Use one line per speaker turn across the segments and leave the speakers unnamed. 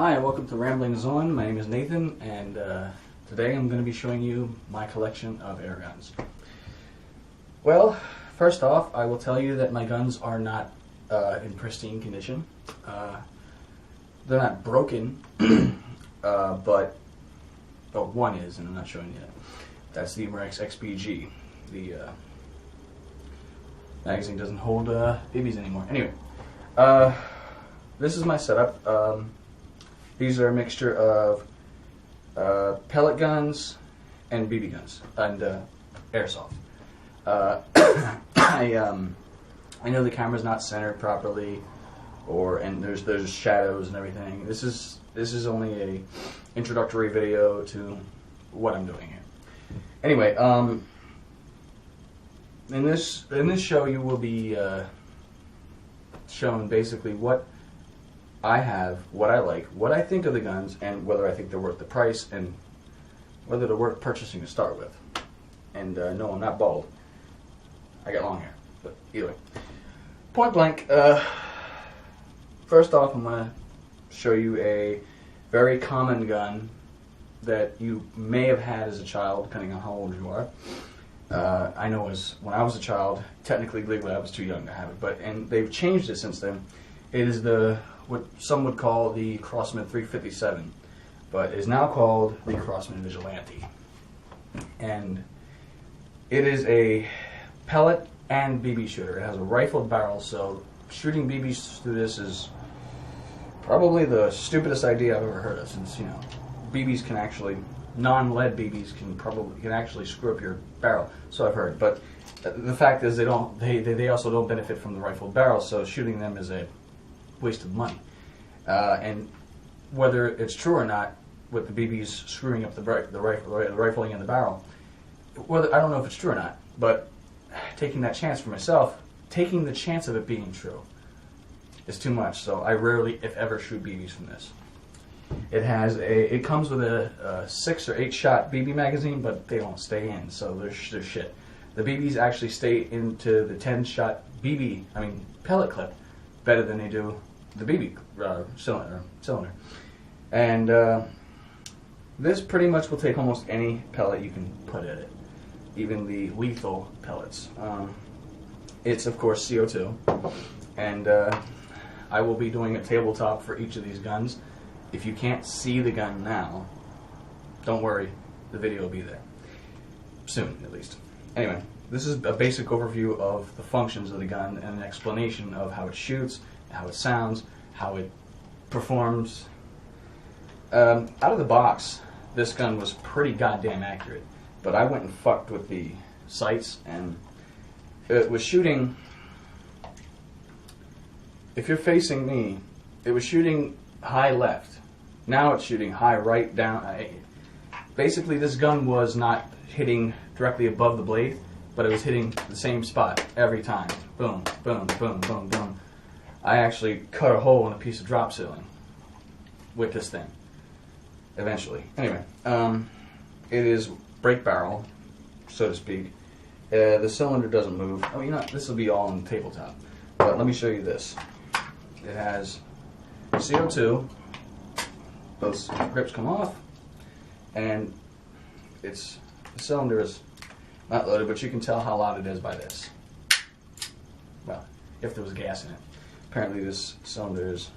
Hi, welcome to RamblingsOn. My name is Nathan, and today I'm going to be showing you my collection of air guns. Well, first off, I will tell you that my guns are not in pristine condition. They're not broken, but one is, and I'm not showing you that. That's the Amerix XBG. The magazine doesn't hold BBs anymore. Anyway, this is my setup. These are a mixture of pellet guns and BB guns and airsoft. I know the camera's not centered properly, and there's shadows and everything. This is only a introductory video to what I'm doing here. Anyway, in this show you will be shown basically what I have, what I like, what I think of the guns, and whether I think they're worth the price, and whether they're worth purchasing to start with. And no, I'm not bald. I got long hair, but either way. Point blank, first off I'm going to show you a very common gun that you may have had as a child, depending on how old you are. I know when I was a child, technically legally I was too young to have it, and they've changed it since then. It is what some would call the Crosman 357, but is now called the Crosman Vigilante. And it is a pellet and BB shooter. It has a rifled barrel, so shooting BBs through this is probably the stupidest idea I've ever heard of, since, you know, BBs can actually, non-lead BBs can actually screw up your barrel, so I've heard. But the fact is they also don't benefit from the rifled barrel, so shooting them is a waste of money. And whether it's true or not, with the BBs screwing up the rifling in the barrel, I don't know if it's true or not, but taking that chance for myself, taking the chance of it being true, is too much. So I rarely, if ever, shoot BBs from this. It comes with a 6 or 8 shot BB magazine, but they don't stay in, so they're shit. The BBs actually stay into the 10 shot pellet clip better than they do the BB cylinder. And this pretty much will take almost any pellet you can put in it, even the lethal pellets. It's of course CO2, and I will be doing a tabletop for each of these guns. If you can't see the gun now, don't worry, the video will be there. Soon, at least. Anyway, this is a basic overview of the functions of the gun and an explanation of how it shoots, how it sounds, how it performs. Out of the box, this gun was pretty goddamn accurate, but I went and fucked with the sights, and it was shooting, if you're facing me, it was shooting high left. Now it's shooting high right, down. Basically this gun was not hitting directly above the blade, but it was hitting the same spot every time. Boom, boom, boom, boom, boom. I actually cut a hole in a piece of drop ceiling with this thing, eventually. Anyway, it is brake barrel, so to speak. The cylinder doesn't move. Oh, you know, this will be all on the tabletop. But let me show you this. It has CO2. Those grips come off, and the cylinder is not loaded, but you can tell how loud it is by this. Well, if there was gas in it. Apparently this cylinder is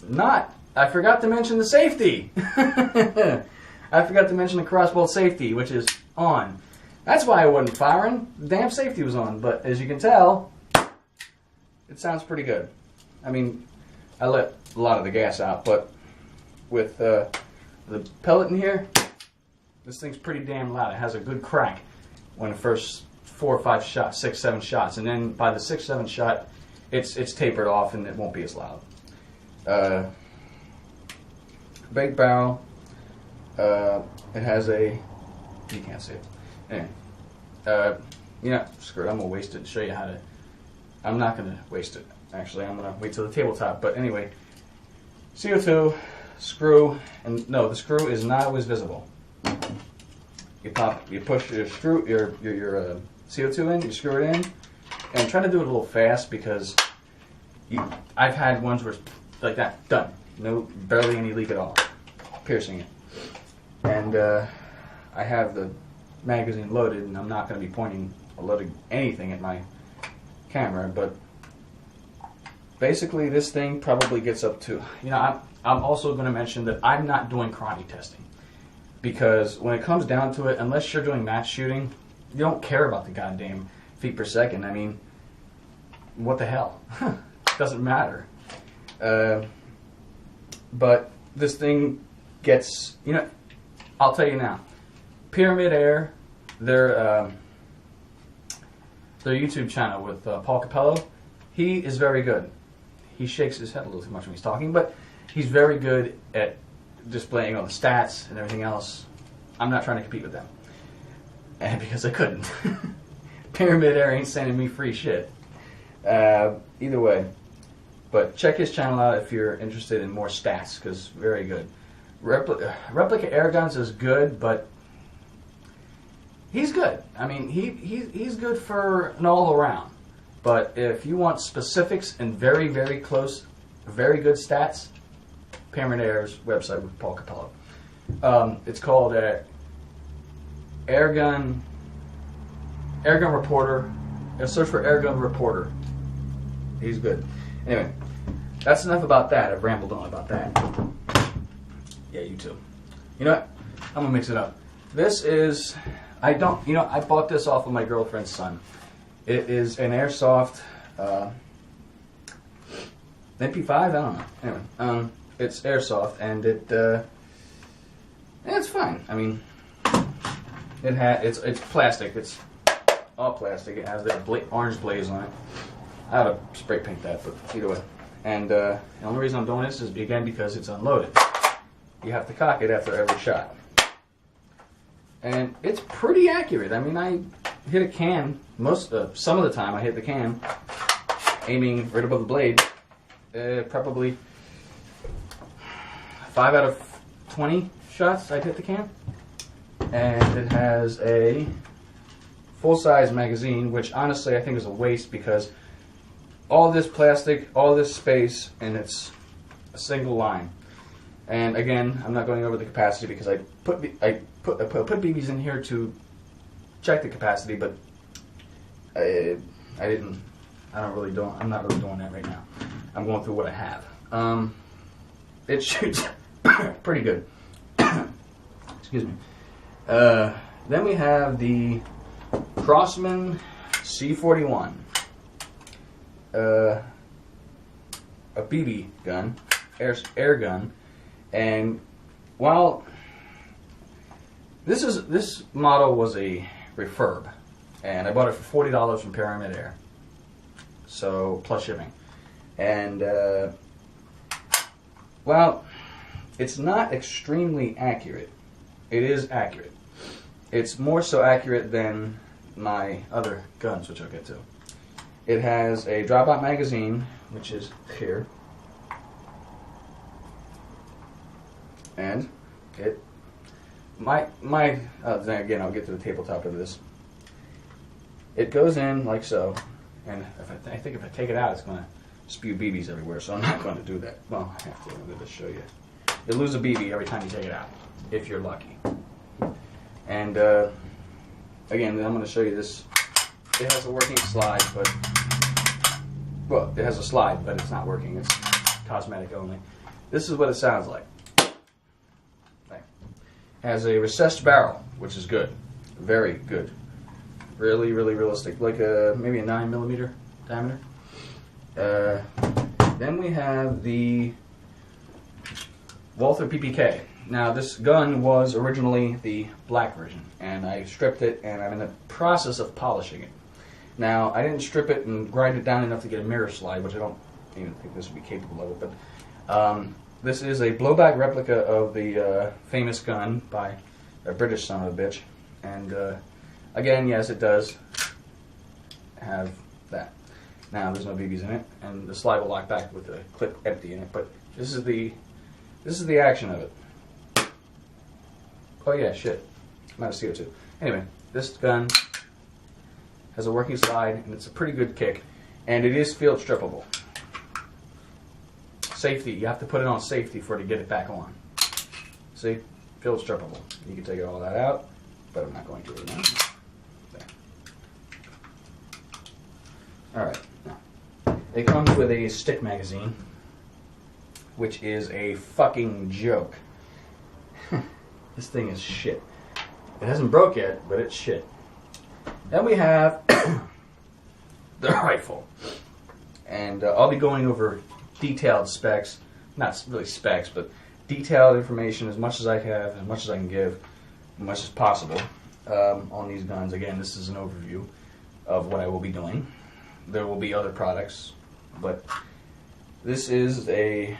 not. I forgot to mention the safety. I forgot to mention the crossbolt safety, which is on. That's why I wasn't firing. The damn safety was on, but as you can tell, it sounds pretty good. I mean, I let a lot of the gas out, but with the pellet in here, this thing's pretty damn loud. It has a good crack when the first 4 or 5 shots, 6, 7 shots, and then by the 6th, 7th shot, it's tapered off and it won't be as loud. Brake barrel. It has you can't see it. Anyway, yeah, screw it. I'm gonna waste it and show you how to. I'm not gonna waste it. Actually, I'm gonna wait till the tabletop. But anyway, CO2 screw, and no, the screw is not always visible. You push your screw, your CO2 in, you screw it in, and try to do it a little fast because I've had ones where it's like that, done. No, barely any leak at all. Piercing it. And I have the magazine loaded, and I'm not going to be pointing or loading anything at my camera, but basically this thing probably gets up to, I'm also going to mention that I'm not doing karate testing, because when it comes down to it, unless you're doing match shooting, you don't care about the goddamn feet per second. I mean, what the hell? It doesn't matter. But this thing gets, I'll tell you now, Pyramid Air, their YouTube channel with Paul Capello, he is very good. He shakes his head a little too much when he's talking, but he's very good at displaying all the stats and everything else. I'm not trying to compete with them, and because I couldn't. Pyramid Air ain't sending me free shit. Either way, but check his channel out if you're interested in more stats, because very good. Replica AirGuns is good, but he's good. I mean, he's good for an all around. But if you want specifics and very, very close, very good stats, Pyramid Air's website with Paul Capello. It's called AirGun Reporter. Search for AirGun Reporter. He's good. Anyway, that's enough about that. I've rambled on about that. Yeah, you too. You know what? I'm gonna mix it up. This is, I bought this off of my girlfriend's son. It is an airsoft MP5. I don't know. Anyway, it's airsoft, and it's fine. I mean, it's plastic. It's all plastic. It has that orange blaze on it. I ought to spray paint that, but either way. And the only reason I'm doing this is again because it's unloaded. You have to cock it after every shot. And it's pretty accurate. I mean, I hit a can some of the time. I hit the can, aiming right above the blade. Probably 5 out of 20 shots I'd hit the can. And it has a full-size magazine, which honestly I think is a waste, because all this plastic, all this space, and it's a single line. And again, I'm not going over the capacity because I put BBs in here to check the capacity, but I'm not really doing that right now. I'm going through what I have. It shoots pretty good. Excuse me. Then we have the Crosman C41, a BB gun, air gun. And while this model was a refurb, and I bought it for $40 from Pyramid Air, so plus shipping. And well, it's not extremely accurate. It is accurate. It's more so accurate than my other guns, which I'll get to. It has a dropout magazine, which is here. And again, I'll get to the tabletop of this. It goes in like so, and I think if I take it out, it's going to spew BBs everywhere, so I'm not going to do that. Well, I have to. I'm going to show you. You'll lose a BB every time you take it out, if you're lucky. And again, I'm going to show you this. It has a working slide, but well, it has a slide, but it's not working. It's cosmetic only. This is what it sounds like. Has a recessed barrel, which is good, very good, really, really realistic, like maybe a 9mm diameter. Then we have the Walther PPK. Now this gun was originally the black version, and I stripped it, and I'm in the process of polishing it. Now I didn't strip it and grind it down enough to get a mirror slide, which I don't even think this would be capable of it, but this is a blowback replica of the famous gun by a British son of a bitch. And again, yes, it does have that. Now, there's no BBs in it, and the slide will lock back with the clip empty in it. But this is the action of it. Oh yeah, shit. I'm out of CO2. Anyway, this gun has a working slide, and it's a pretty good kick, and it is field strippable. safety. You have to put it on safety for it to get it back on. See? Feels strippable. You can take all that out, but I'm not going to right now. There. Alright, now. It comes with a stick magazine, which is a fucking joke. This thing is shit. It hasn't broke yet, but it's shit. Then we have the rifle. And I'll be going over detailed specs, not really specs, but detailed information as much as I have, as much as I can give, as much as possible on these guns. Again, this is an overview of what I will be doing. There will be other products, but this is a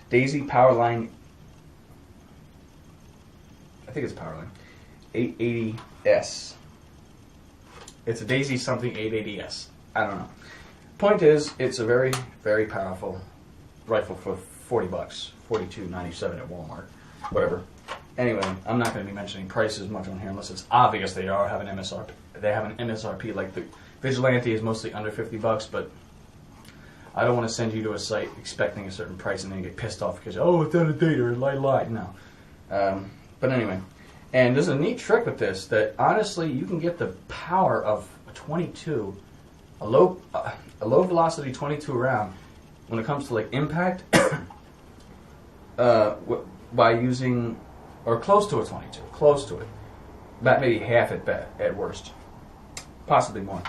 Daisy Powerline, I think it's Powerline, 880S. It's a Daisy something 880S. I don't know. Point is, it's a very, very powerful rifle for $40, $42.97 at Walmart, whatever. Anyway, I'm not going to be mentioning prices much on here unless it's obvious they have an MSRP. They have an MSRP. Like the Vigilante is mostly under $50, but I don't want to send you to a site expecting a certain price and then get pissed off because, oh, it's out of date or lied. No. But anyway, and there's a neat trick with this that honestly you can get the power of a 22, a low velocity 22 round when it comes to like impact by using, or close to a 22, close to it, about maybe half at worst, possibly more,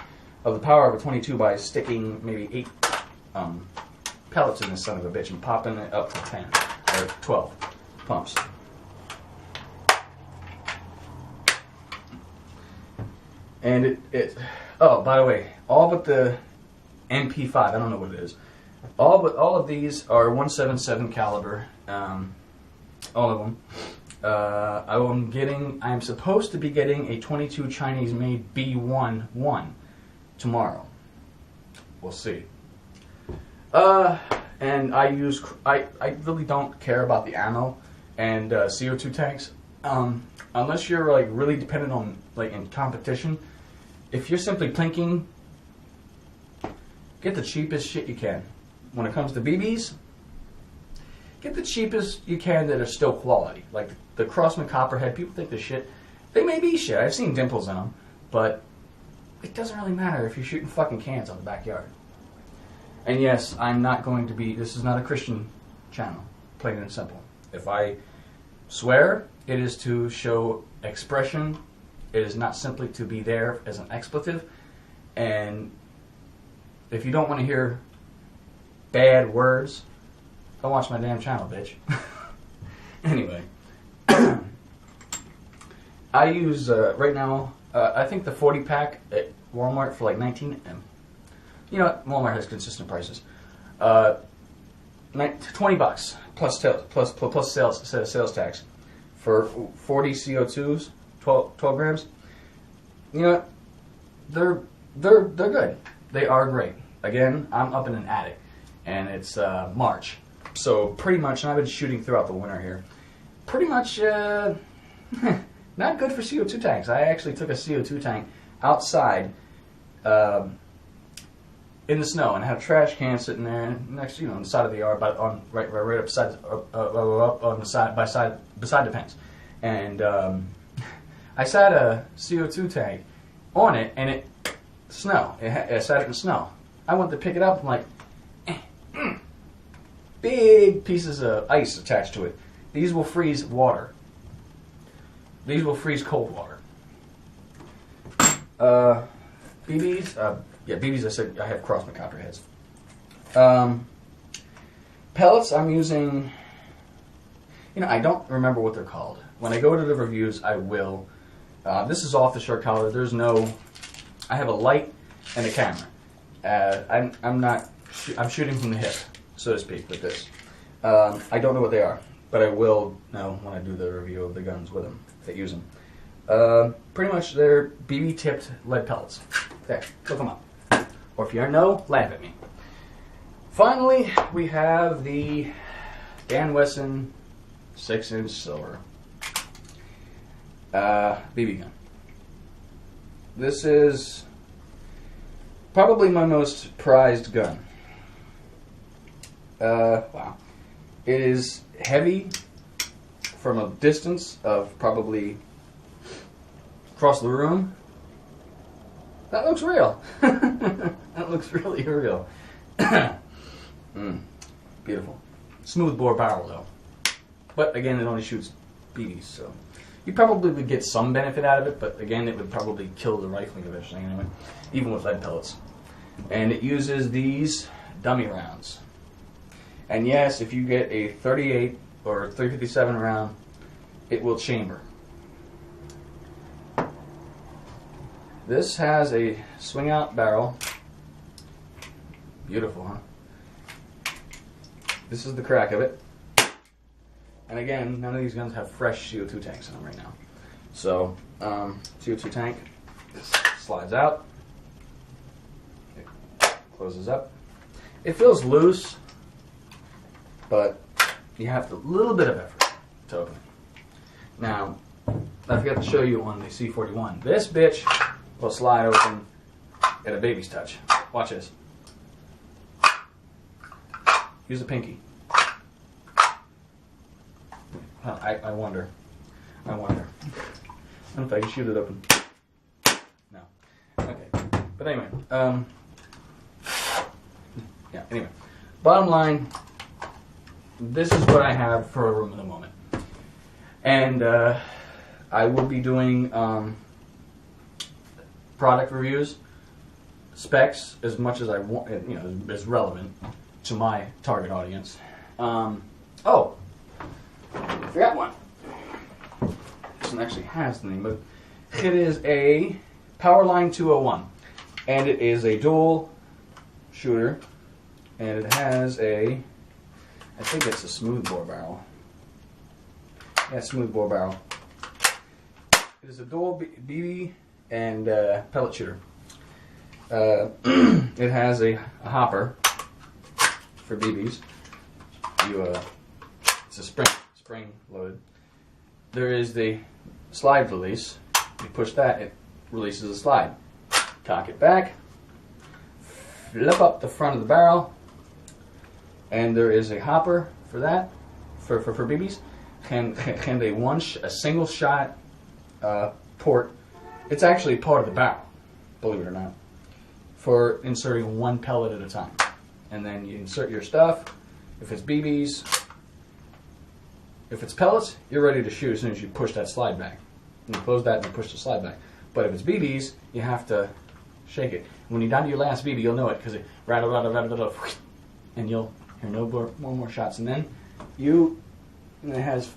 of the power of a 22 by sticking maybe 8 pellets in this son of a bitch and popping it up to 10 or 12 pumps. And oh, by the way, all but the MP5, I don't know what it is. All of these are 177 caliber, all of them. I'm supposed to be getting a 22 Chinese-made B11 tomorrow. We'll see. And I really don't care about the ammo and CO2 tanks, unless you're like really dependent on like in competition. If you're simply plinking, get the cheapest shit you can. When it comes to BBs, get the cheapest you can that are still quality. Like the Crosman Copperhead, people think they're shit. They may be shit. I've seen dimples in them, but it doesn't really matter if you're shooting fucking cans on the backyard. And yes, I'm not going to be, this is not a Christian channel, plain and simple. If I swear, it is to show expression. It is not simply to be there as an expletive. And if you don't want to hear bad words, don't watch my damn channel, bitch. Anyway. I use, right now, I think the 40 pack at Walmart for like 19, you know what, Walmart has consistent prices. $20 plus sales tax for 40 CO2s, 12 grams. You know what, they're good. They are great. Again, I'm up in an attic, and it's March, so pretty much, and I've been shooting throughout the winter here. Pretty much, not good for CO2 tanks. I actually took a CO2 tank outside in the snow and had a trash can sitting there next, on the side of the yard, right up on the side beside the fence, and I sat a CO2 tank on it, and it snow. I sat it in snow. I went to pick it up, and like, big pieces of ice attached to it. These will freeze water. These will freeze cold water. BBs, yeah, BBs. I said I have Crosman Copperheads. Pellets, I'm using. I don't remember what they're called. When I go to the reviews, I will. This is off the shirt collar. There's no. I have a light and a camera. I'm shooting from the hip, so to speak, with this. I don't know what they are, but I will know when I do the review of the guns with them that use them. Pretty much they're BB tipped lead pellets. There, look them up. Or if you know, laugh at me. Finally, we have the Wesson 6-inch silver BB gun. This is probably my most prized gun. Wow. It is heavy from a distance of probably across the room. That looks real. That looks really real. Beautiful. Smooth bore barrel though. But again, it only shoots BBs, so you probably would get some benefit out of it, but again, it would probably kill the rifling eventually anyway, even with lead pellets. And it uses these dummy rounds. And yes, if you get a 38 or 357 round, it will chamber. This has a swing out barrel. Beautiful, huh? This is the crack of it. And again, none of these guns have fresh CO2 tanks in them right now. So, CO2 tank slides out. It closes up. It feels loose, but you have a little bit of effort to open it. Now, I forgot to show you on the C41. This bitch will slide open at a baby's touch. Watch this. Use the pinky. I wonder. I don't know if I can shoot it open. No. Okay. But anyway. Yeah, anyway. Bottom line, this is what I have for a room at the moment. And I will be doing product reviews, specs, as much as I want, you know, as relevant to my target audience. Oh, I forgot one. This one actually has the name, but it is a Powerline 201, and it is a dual shooter, and it has a, I think it's a smooth bore barrel. Yeah, smooth bore barrel. It is a dual BB and pellet shooter. It has a hopper for BBs. It's a spring loaded. There is the slide release. You push that, it releases the slide. Cock it back, flip up the front of the barrel, and there is a hopper for that, for BBs, and a single shot port. It's actually part of the barrel, believe it or not, for inserting one pellet at a time. And then you insert your stuff. If it's BBs, if it's pellets, you're ready to shoot as soon as you push that slide back. And you close that and you push the slide back. But if it's BBs, you have to shake it. When you're down to your last BB, you'll know it because it rattle, and you'll hear no more shots. And then it has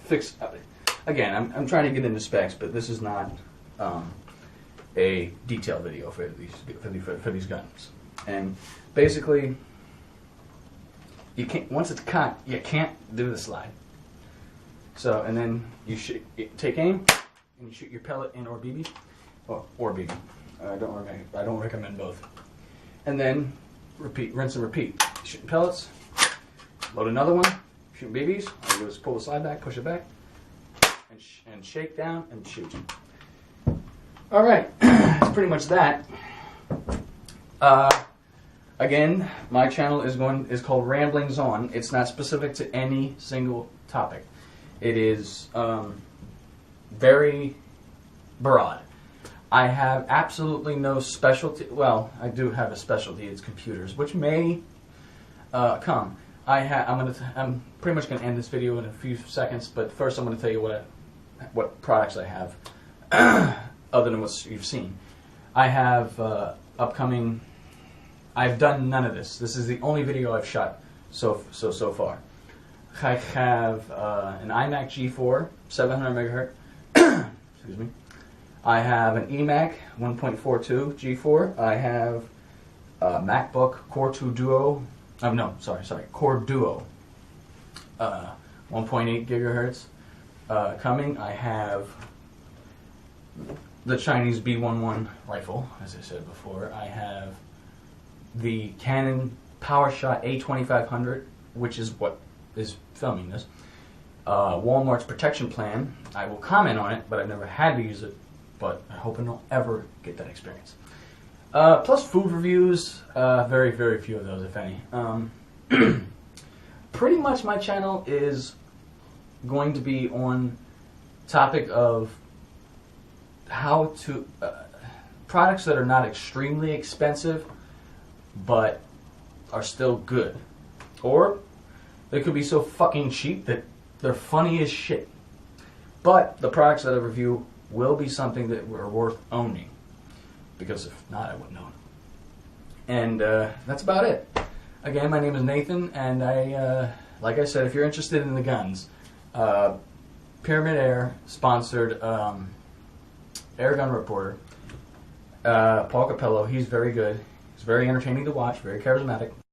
fixed. Again, I'm trying to get into specs, but this is not a detailed video for these guns. And basically, you can't, once it's cocked, you can't do the slide. So, and then you take aim and you shoot your pellet and or BB, or BB. I don't recommend both. And then repeat, rinse and repeat. Shooting pellets, load another one, shooting BBs. All you do is pull the slide back, push it back, and shake down and shoot. All right, that's pretty much that. Again, my channel is called RamblingsOn. It's not specific to any single topic. It is very broad. I have absolutely no specialty. Well, I do have a specialty. It's computers, which may come. I'm pretty much going to end this video in a few seconds, but first I'm going to tell you what products I have, other than what you've seen. I have upcoming. I've done none of this. This is the only video I've shot so far. I have an iMac G4 700 megahertz. Excuse me. I have an eMac 1.42 G4. I have a MacBook Core 2 Duo. Oh no, sorry, Core Duo. 1.8 gigahertz. Coming. I have the Chinese B11 rifle, as I said before. I have the Canon PowerShot A2500, which is what is filming this. Walmart's protection plan. I will comment on it, but I've never had to use it, but I hope I don't ever get that experience. Plus food reviews, very, very few of those, if any. pretty much my channel is going to be on topic of how to products that are not extremely expensive but are still good, or they could be so fucking cheap that they're funny as shit. But the products that I review will be something that are worth owning, because if not, I wouldn't own them. And that's about it. Again, my name is Nathan, and I, like I said, if you're interested in the guns, Pyramid Air sponsored AirGun reporter, Paul Capello. He's very good. He's very entertaining to watch, very charismatic.